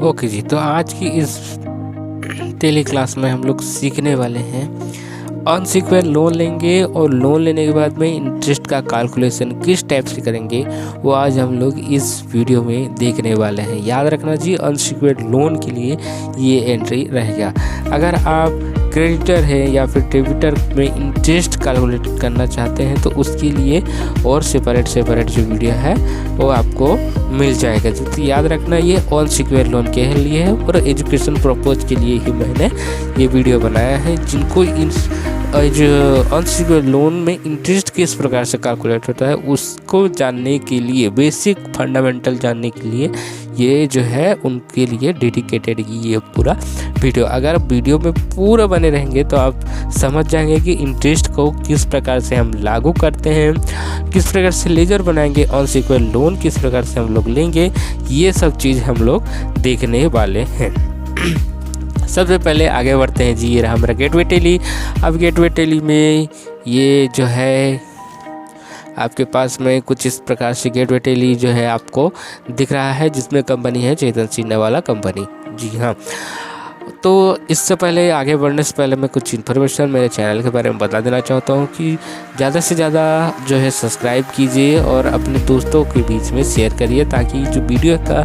Okay जी, तो आज की इस टेली क्लास में हम लोग सीखने वाले हैं अनसिक्योर लोन लेंगे और लोन लेने के बाद में इंटरेस्ट का कैलकुलेशन किस टाइप से करेंगे वो आज हम लोग इस वीडियो में देखने वाले हैं। याद रखना जी, अनसिक्योर लोन के लिए ये एंट्री रहेगा। अगर आप क्रेडिटर है या फिर डेबिटर में इंटरेस्ट कैलकुलेट करना चाहते हैं तो उसके लिए और सेपरेट जो वीडियो है वो आपको मिल जाएगा। तो याद रखना, ये अनसिक्योर लोन के लिए है और एजुकेशन पर्पज के लिए ही मैंने ये वीडियो बनाया है। जिनको जो अनसिक्योर लोन में इंटरेस्ट किस प्रकार से कैलकुलेट होता है उसको जानने के लिए, बेसिक फंडामेंटल जानने के लिए ये जो है उनके लिए डेडिकेटेड ये पूरा वीडियो। अगर वीडियो में पूरा बने रहेंगे तो आप समझ जाएंगे कि इंटरेस्ट को किस प्रकार से हम लागू करते हैं, किस प्रकार से लेजर बनाएंगे, अनसिक्योर लोन किस प्रकार से हम लोग लेंगे, ये सब चीज़ हम लोग देखने वाले हैं। सबसे पहले आगे बढ़ते हैं जी। ये रहा हमारा गेटवे टेली। अब गेटवे टेली में ये जो है आपके पास में कुछ इस प्रकार से गेटवे टेली जो है आपको दिख रहा है, जिसमें कंपनी है चेतन सिन्हा वाला कंपनी। जी हाँ, तो इससे पहले आगे बढ़ने से पहले मैं कुछ इन्फॉर्मेशन मेरे चैनल के बारे में बता देना चाहता हूँ कि ज़्यादा से ज़्यादा जो है सब्सक्राइब कीजिए और अपने दोस्तों के बीच में शेयर करिए, ताकि जो वीडियो का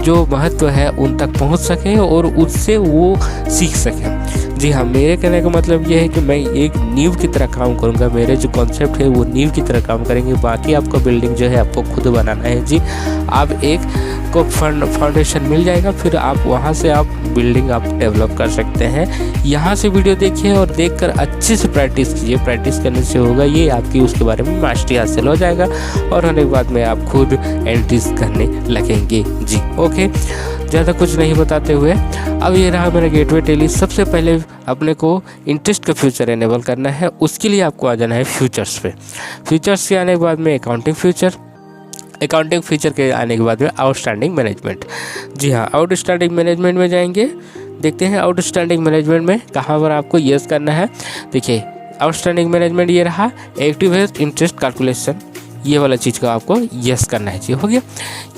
जो महत्व है उन तक पहुँच सके और उससे वो सीख सकें। जी हाँ, मेरे कहने का मतलब ये है कि मैं एक नींव की तरह काम करूँगा। मेरे जो कॉन्सेप्ट है वो नींव की तरह काम करेंगे, बाकी आपको बिल्डिंग जो है आपको खुद बनाना है जी। आप एक को फाउंडेशन मिल जाएगा, फिर आप वहाँ से आप बिल्डिंग आप डेवलप कर सकते हैं। यहाँ से वीडियो देखिए और देखकर अच्छे से प्रैक्टिस कीजिए। प्रैक्टिस करने से होगा ये आपकी उसके बारे में मास्टरी हासिल हो जाएगा और होने के बाद में आप खुद एंट्रीज करने लगेंगे जी। ओके, ज़्यादा कुछ नहीं बताते हुए अब ये रहा मेरा गेटवे टेली। सबसे पहले अपने को इंटरेस्ट का फ्यूचर एनेबल करना है। उसके लिए आपको आ जाना है फ्यूचर्स पे। फ्यूचर्स से आने के बाद में अकाउंटिंग फ्यूचर के आने के बाद में आउटस्टैंडिंग मैनेजमेंट। जी हाँ, आउटस्टैंडिंग मैनेजमेंट में जाएंगे। देखते हैं आउटस्टैंडिंग मैनेजमेंट में कहाँ पर आपको यस करना है। देखिए, आउटस्टैंडिंग मैनेजमेंट ये रहा। एक्टिव इंटरेस्ट कैलकुलेशन, ये वाला चीज़ को आपको यस करना है जी। हो गया,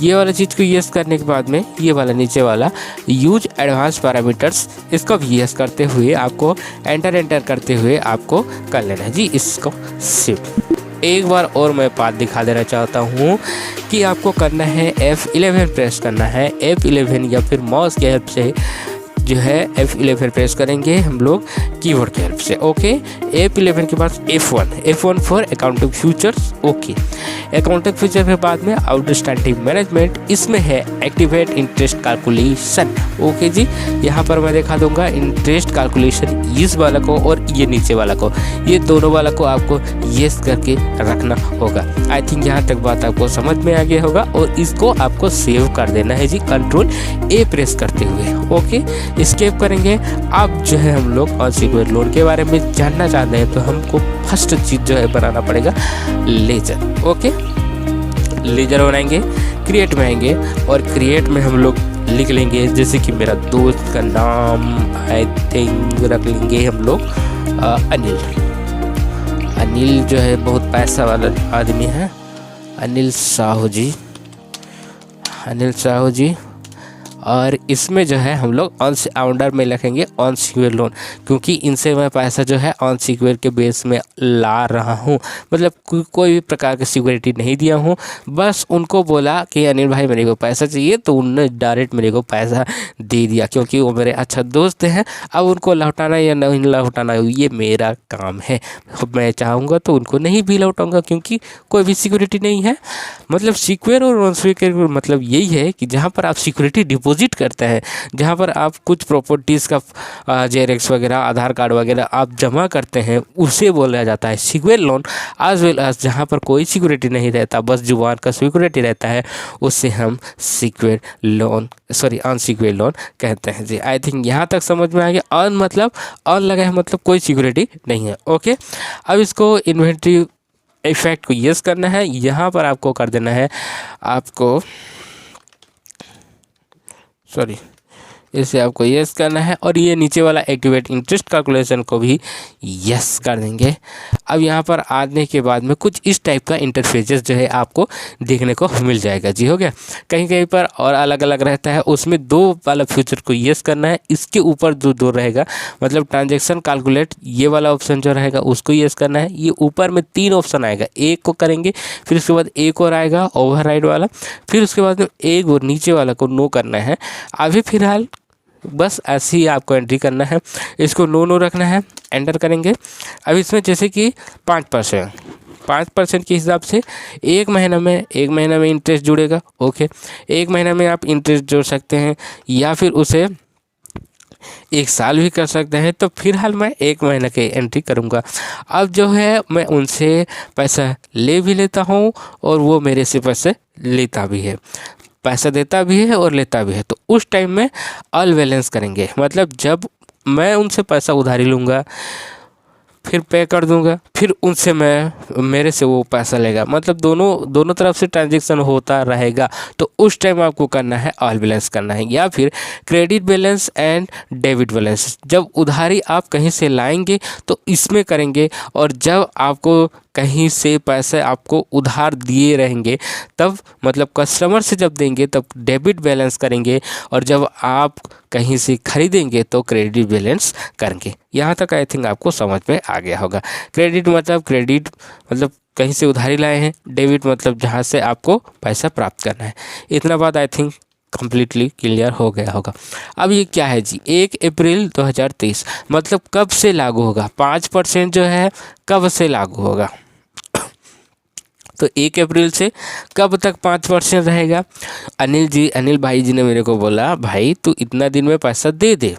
ये वाला चीज़ को यस करने के बाद में ये वाला नीचे वाला यूज एडवांस पैरामीटर्स, इसको भी यस करते हुए आपको एंटर करते हुए आपको कर लेना है जी। इसको शिफ्ट एक बार और मैं पाथ दिखा देना चाहता हूँ कि आपको करना है F11 प्रेस करना है। F11 या फिर माउस के हेल्प से जो है F11 प्रेस करेंगे हम लोग कीबोर्ड की हेल्प से। ओके, F11 के बाद F1 for accounting futures. Okay, accounting future के बाद में आउटस्टैंडिंग मैनेजमेंट, इसमें है एक्टिवेट इंटरेस्ट कैलकुलेशन। ओके जी, यहाँ पर मैं दिखा दूंगा इंटरेस्ट कैलकुलेशन, इस वाला को और ये नीचे वाला को, ये दोनों वाला को आपको यस करके रखना होगा। आई थिंक यहाँ तक बात आपको समझ में आ गया होगा और इसको आपको सेव कर देना है जी, कंट्रोल A प्रेस करते हुए। ओके, एस्केप करेंगे। अब जो है हम लोग अनसिक्योर लोन के बारे में जानना चाहते हैं तो हमको फर्स्ट चीज़ जो है बनाना पड़ेगा लेजर। ओके, लेजर बनाएंगे, क्रिएट में आएंगे और क्रिएट में हम लोग लिख लेंगे, जैसे कि मेरा दोस्त का नाम आई थिंक रख लेंगे हम लोग अनिल जो है बहुत पैसा वाला आदमी है, अनिल साहू जी। और इसमें जो है हम लोग अंडर में लिखेंगे अनसिक्योर लोन, क्योंकि इनसे मैं पैसा जो है अनसिक्योर के बेस में ला रहा हूँ। मतलब कोई भी प्रकार की सिक्योरिटी नहीं दिया हूँ, बस उनको बोला कि अनिल भाई मेरे को पैसा चाहिए, तो उन्होंने डायरेक्ट मेरे को पैसा दे दिया, क्योंकि वो मेरे अच्छा दोस्त हैं। अब उनको लौटाना या नहीं लौटाना ये मेरा काम है। मैं चाहूँगा तो उनको नहीं भी लौटाऊँगा, क्योंकि कोई भी सिक्योरिटी नहीं है। मतलब सिक्योर और अनसिक्योर मतलब यही है कि जहाँ पर आप सिक्योरिटी डिपॉजिट करते हैं, जहाँ पर आप कुछ प्रॉपर्टीज़ का जेरेक्स वगैरह, आधार कार्ड वगैरह आप जमा करते हैं, उसे बोला जाता है secure loan. As well as जहाँ पर कोई सिक्योरिटी नहीं रहता, बस जुबान का सिक्योरिटी रहता है, उससे हम अनसिक्योर लोन कहते हैं जी। आई थिंक यहाँ तक समझ में आ गया। अन मतलब अन लगा है, मतलब कोई सिक्योरिटी नहीं है। ओके, अब इसको इन्वेंट्री इफेक्ट को यस करना है। यहाँ पर आपको कर देना है, आपको इसे आपको यस करना है और ये नीचे वाला एक्टिवेट इंटरेस्ट कैलकुलेशन को भी यस कर देंगे। अब यहाँ पर आने के बाद में कुछ इस टाइप का इंटरफेसेस जो है आपको देखने को मिल जाएगा जी। हो गया, कहीं कहीं पर और अलग अलग रहता है, उसमें 2 वाला फ्यूचर को यस करना है, इसके ऊपर जो 2 रहेगा मतलब ट्रांजेक्शन कैलकुलेट ये वाला ऑप्शन जो रहेगा उसको यस करना है। ये ऊपर में 3 ऑप्शन आएगा, एक को करेंगे, फिर उसके बाद एक और आएगा ओवरराइड वाला, फिर उसके बाद में एक और नीचे वाला को नो करना है। अभी फिलहाल बस ऐसे ही आपको एंट्री करना है, इसको नो रखना है, एंटर करेंगे। अब इसमें जैसे कि 5% के हिसाब से एक महीना में इंटरेस्ट जुड़ेगा। ओके, एक महीना में आप इंटरेस्ट जोड़ सकते हैं या फिर उसे 1 साल भी कर सकते हैं। तो फिलहाल मैं 1 महीने की एंट्री करूँगा। अब जो है मैं उनसे पैसा ले भी लेता हूँ और वो मेरे से पैसे लेता भी है, पैसा देता भी है और लेता भी है। तो उस टाइम में ऑल बैलेंस करेंगे, मतलब जब मैं उनसे पैसा उधारी लूँगा फिर पे कर दूंगा, फिर उनसे मेरे से वो पैसा लेगा, मतलब दोनों तरफ से ट्रांजैक्शन होता रहेगा। तो उस टाइम आपको करना है ऑल बैलेंस करना है, या फिर credit balance and debit balance. जब उधारी आप कहीं से लाएंगे तो इसमें करेंगे, और जब आपको कहीं से पैसे आपको उधार दिए रहेंगे तब मतलब कस्टमर से जब देंगे तब डेबिट बैलेंस करेंगे, और जब आप कहीं से खरीदेंगे तो क्रेडिट बैलेंस करेंगे। यहाँ तक आई थिंक आपको समझ में आ गया होगा। क्रेडिट मतलब कहीं से उधारी लाए हैं, डेबिट मतलब जहाँ से आपको पैसा प्राप्त करना है। इतना बात आई थिंक कम्प्लीटली क्लियर हो गया होगा। अब ये क्या है जी, 1 अप्रैल 2023 मतलब कब से लागू होगा, 5% जो है कब से लागू होगा। तो 1 अप्रैल से कब तक 5% रहेगा। अनिल भाई जी ने मेरे को बोला भाई तू इतना दिन में पैसा दे दे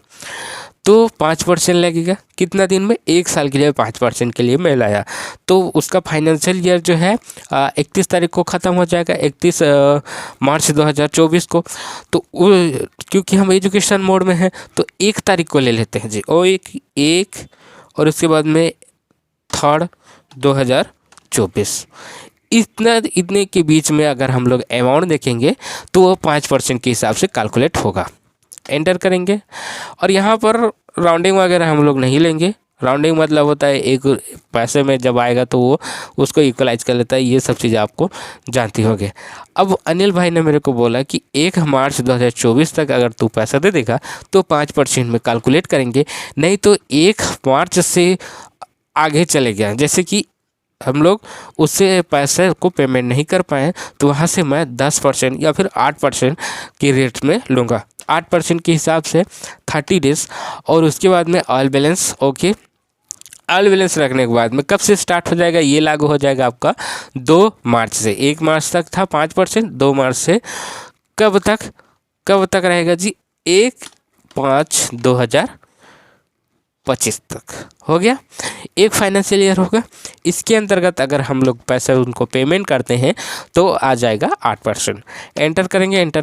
तो 5% लगेगा। कितना दिन में, 1 साल के लिए 5% के लिए मैं लाया। तो उसका फाइनेंशियल ईयर जो है 31 तारीख को ख़त्म हो जाएगा, 31 मार्च 2024 को। तो क्योंकि हम एजुकेशन मोड में हैं तो 1 तारीख को ले लेते हैं जी, और एक और उसके बाद में 3 2024। इतने के बीच में अगर हम लोग अमाउंट देखेंगे तो वो 5% के हिसाब से कैलकुलेट होगा। एंटर करेंगे और यहाँ पर राउंडिंग वगैरह हम लोग नहीं लेंगे। राउंडिंग मतलब होता है एक पैसे में जब आएगा तो वो उसको इक्वलाइज कर लेता है, ये सब चीज़ें आपको जानती होंगे। अब अनिल भाई ने मेरे को बोला कि 1 मार्च 2024 तक अगर तू पैसा दे देगा तो 5% में कैलकुलेट करेंगे, नहीं तो 1 मार्च से आगे चले गया, जैसे कि हम लोग उससे पैसे को पेमेंट नहीं कर पाए तो वहाँ से मैं 10% या फिर 8% के रेट में लूँगा। 8% के हिसाब से 30 डेज़, और उसके बाद में all balance. Okay, all balance रखने के बाद में कब से स्टार्ट हो जाएगा, ये लागू हो जाएगा आपका 2 मार्च से। 1 मार्च तक था 5%, 2 मार्च से कब तक रहेगा जी, 1/5/2025 तक हो गया। एक फाइनेंशियल ईयर होगा, इसके अंतर्गत अगर हम लोग पैसा उनको पेमेंट करते हैं तो आ जाएगा 8%। एंटर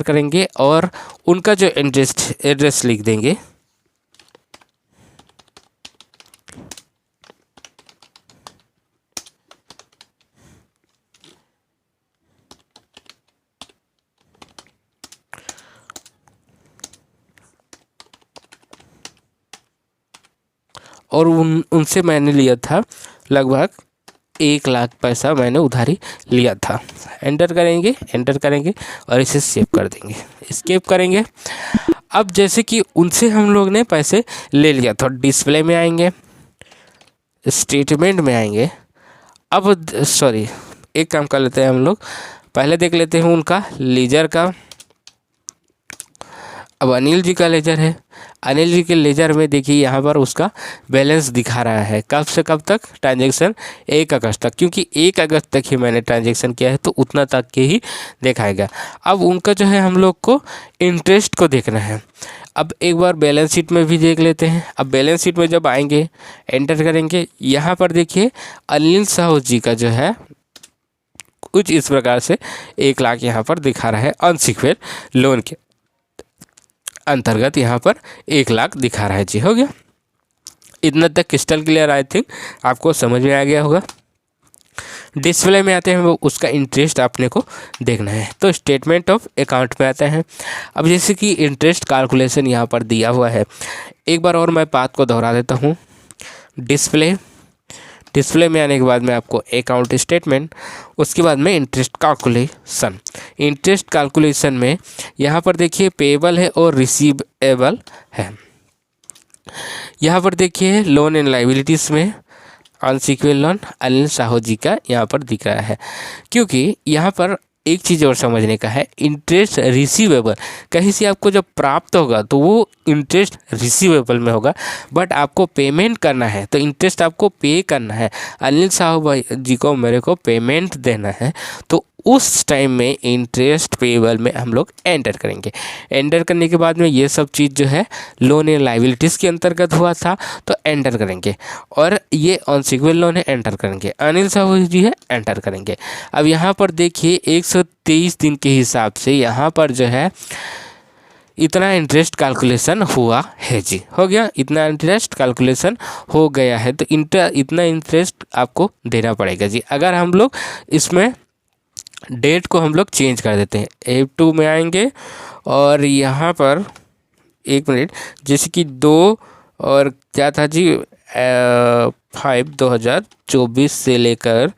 करेंगे और उनका जो एड्रेस लिख देंगे। और उनसे मैंने लिया था लगभग 1 लाख पैसा मैंने उधारी लिया था। एंटर करेंगे और इसे सेव कर देंगे, स्केप करेंगे। अब जैसे कि उनसे हम लोग ने पैसे ले लिया तो डिस्प्ले में आएंगे, स्टेटमेंट में आएंगे। अब एक काम कर लेते हैं हम लोग, पहले देख लेते हैं उनका लेजर का। अब अनिल जी का लेजर है, अनिल जी के लेजर में देखिए यहाँ पर उसका बैलेंस दिखा रहा है कब से कब तक, ट्रांजैक्शन 1 अगस्त तक, क्योंकि 1 अगस्त तक ही मैंने ट्रांजैक्शन किया है तो उतना तक के ही दिखाएगा। अब उनका जो है हम लोग को इंटरेस्ट को देखना है। अब एक बार बैलेंस शीट में भी देख लेते हैं। अब बैलेंस शीट में जब आएंगे एंटर करेंगे, यहाँ पर देखिए अनिल साहू जी का जो है कुछ इस प्रकार से 1 लाख यहाँ पर दिखा रहा है। अनसिक्योर्ड लोन के अंतर्गत यहाँ पर 1 लाख दिखा रहा है जी। हो गया, इतना तक क्रिस्टल क्लियर, आई थिंक आपको समझ में आ गया होगा। डिस्प्ले में आते हैं वो उसका इंटरेस्ट आपने को देखना है। तो स्टेटमेंट ऑफ अकाउंट में आते हैं। अब जैसे कि इंटरेस्ट कैलकुलेशन यहाँ पर दिया हुआ है, एक बार और मैं बात को दोहरा देता हूँ। डिस्प्ले में आने के बाद में आपको अकाउंट स्टेटमेंट, उसके बाद में इंटरेस्ट कैलकुलेशन। इंटरेस्ट कैलकुलेशन में यहाँ पर देखिए पेएबल है और रिसीवेबल है। यहाँ पर देखिए लोन एंड लाइबिलिटीज़ में अनसिक्योर्ड लोन अनिल साहू जी का यहाँ पर दिख रहा है, क्योंकि यहाँ पर एक चीज़ और समझने का है, इंटरेस्ट रिसीवेबल कहीं से आपको जब प्राप्त होगा तो वो इंटरेस्ट रिसीवेबल में होगा, बट आपको पेमेंट करना है तो इंटरेस्ट आपको पे करना है। अनिल साहू भाई जी को मेरे को पेमेंट देना है, तो उस टाइम में इंटरेस्ट पेएबल में हम लोग एंटर करेंगे। एंटर करने के बाद में ये सब चीज़ जो है लोन एंड लाइबिलिटीज़ के अंतर्गत हुआ था तो एंटर करेंगे, और ये अनसिक्योर्ड लोन है एंटर करेंगे, अनिल साहू जी है एंटर करेंगे। अब यहाँ पर देखिए 123 दिन के हिसाब से यहाँ पर जो है इतना इंटरेस्ट कैलकुलेशन हुआ है जी, हो गया, इतना इंटरेस्ट कैलकुलेशन हो गया है, तो इतना इंटरेस्ट आपको देना पड़ेगा जी। अगर हम लोग इसमें डेट को हम लोग चेंज कर देते हैं, F2 में आएंगे और यहाँ पर एक मिनट, जैसे कि 2 और क्या था जी 5/2024 से लेकर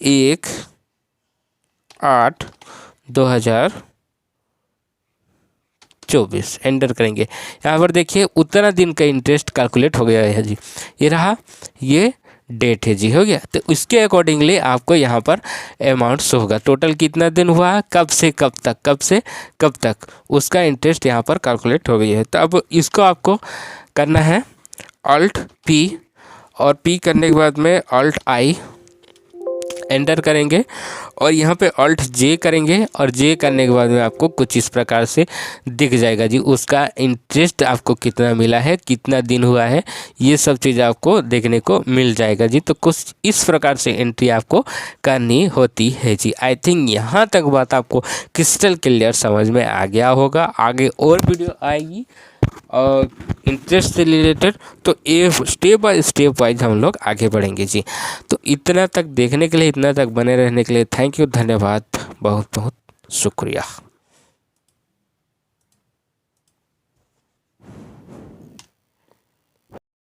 1/8/2024 एंटर करेंगे। यहाँ पर देखिए उतना दिन का इंटरेस्ट कैलकुलेट हो गया है जी, ये रहा, ये डेट है जी, हो गया। तो इसके अकॉर्डिंगली आपको यहाँ पर अमाउंट शो होगा, टोटल कितना दिन हुआ, कब से कब तक, कब से कब तक, उसका इंटरेस्ट यहाँ पर कैलकुलेट हो गई है। तो अब इसको आपको करना है Alt P, और P करने के बाद में Alt I एंटर करेंगे, और यहाँ पे Alt J करेंगे, और J करने के बाद में आपको कुछ इस प्रकार से दिख जाएगा जी, उसका इंटरेस्ट आपको कितना मिला है, कितना दिन हुआ है, ये सब चीज़ आपको देखने को मिल जाएगा जी। तो कुछ इस प्रकार से एंट्री आपको करनी होती है जी। आई थिंक यहाँ तक बात आपको क्रिस्टल क्लियर समझ में आ गया होगा। आगे और वीडियो आएगी और इंटरेस्ट से रिलेटेड, तो ये स्टेप बाय स्टेप वाइज हम लोग आगे बढ़ेंगे जी। तो इतना तक देखने के लिए, इतना तक बने रहने के लिए थैंक यू, धन्यवाद, बहुत बहुत शुक्रिया।